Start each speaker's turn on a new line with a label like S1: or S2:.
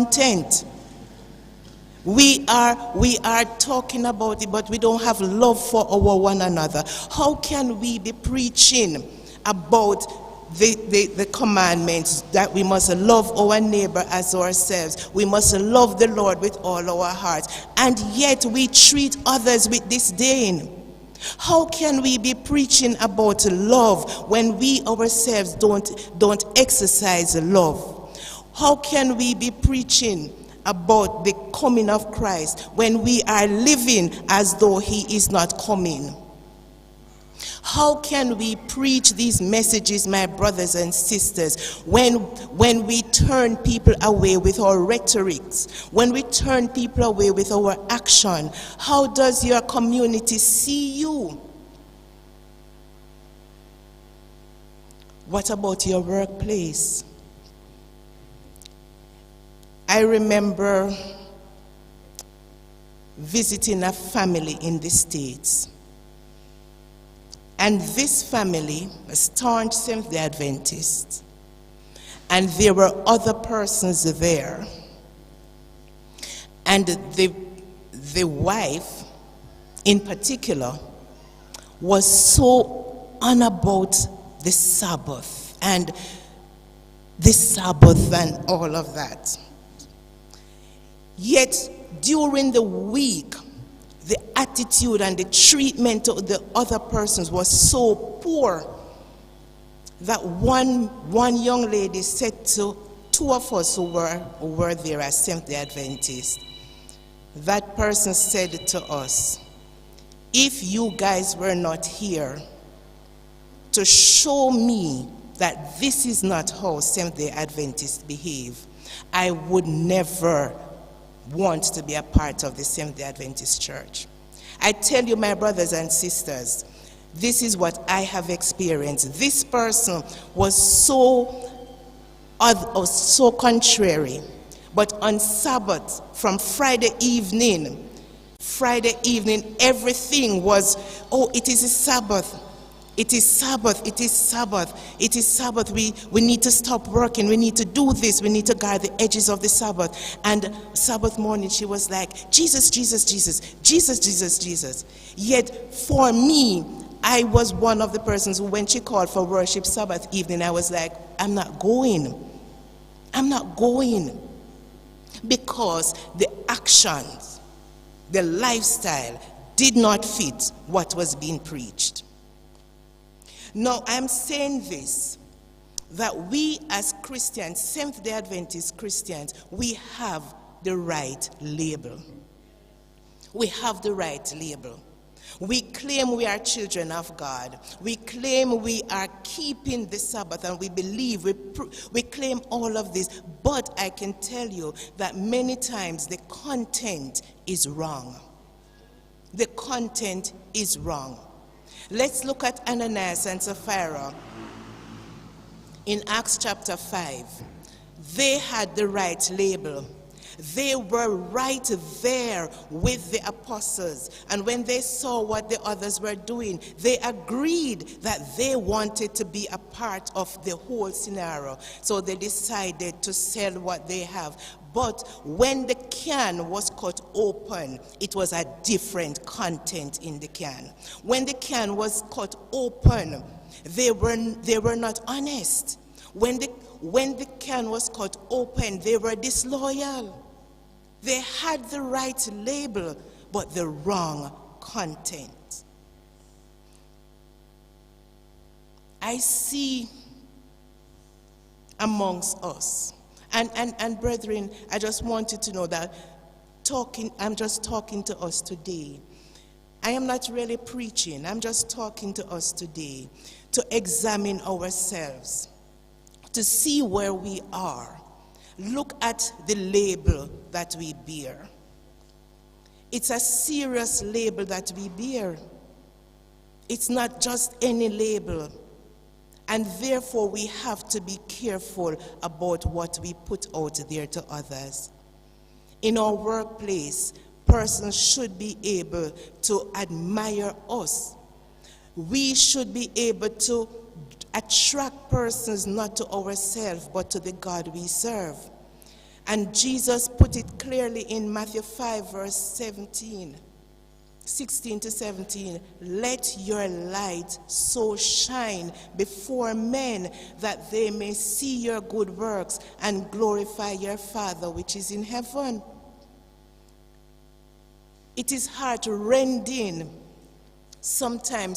S1: content. We are talking about it, but we don't have love for our one another. How can we be preaching about the commandments that we must love our neighbor as ourselves, we must love the Lord with all our hearts, and yet we treat others with disdain? How can we be preaching about love when we ourselves don't exercise love? How can we be preaching about the coming of Christ when we are living as though he is not coming? How can we preach these messages, my brothers and sisters, when we turn people away with our rhetorics, when we turn people away with our action? How does your community see you? What about your workplace? I remember visiting a family in the States. And this family was staunch Seventh-day Adventists. And there were other persons there. And the wife, in particular, was so on about the Sabbath and all of that. Yet, during the week, the attitude and the treatment of the other persons was so poor that one young lady said to two of us who were there as Seventh-day Adventists, that person said to us, if you guys were not here to show me that this is not how Seventh-day Adventists behave, I would never want to be a part of the Seventh-day Adventist Church. I tell you, my brothers and sisters, this is what I have experienced. This person was so contrary. But on Sabbath, from Friday evening, everything was, oh, it is a Sabbath. It is Sabbath, it is Sabbath, it is Sabbath. We need to stop working, we need to do this, we need to guard the edges of the Sabbath. And Sabbath morning she was like, Jesus, Jesus, Jesus, Jesus, Jesus, Jesus. Yet for me, I was one of the persons who, when she called for worship Sabbath evening, I was like, I'm not going. I'm not going. Because the actions, the lifestyle did not fit what was being preached. Now, I'm saying this, that we as Christians, Seventh-day Adventist Christians, we have the right label. We have the right label. We claim we are children of God. We claim we are keeping the Sabbath, and we believe, we claim all of this. But I can tell you that many times the content is wrong. The content is wrong. Let's look at Ananias and Sapphira in Acts chapter 5. They had the right label. They were right there with the apostles. And when they saw what the others were doing, they agreed that they wanted to be a part of the whole scenario. So they decided to sell what they have. But when the can was cut open, it was a different content in the can. When the can was cut open, they were not honest. When the can was cut open, they were disloyal. They had the right label, but the wrong content. I see amongst us, and brethren, I just want you to know that I'm just talking to us today. I am not really preaching. I'm just talking to us today to examine ourselves, to see where we are. Look at the label that we bear. It's a serious label that we bear. It's not just any label. And therefore, we have to be careful about what we put out there to others. In our workplace, persons should be able to admire us. We should be able to attract persons not to ourselves, but to the God we serve. And Jesus put it clearly in Matthew 5, verse 16 to 17. Let your light so shine before men that they may see your good works and glorify your Father which is in heaven. It is hard to rend in sometimes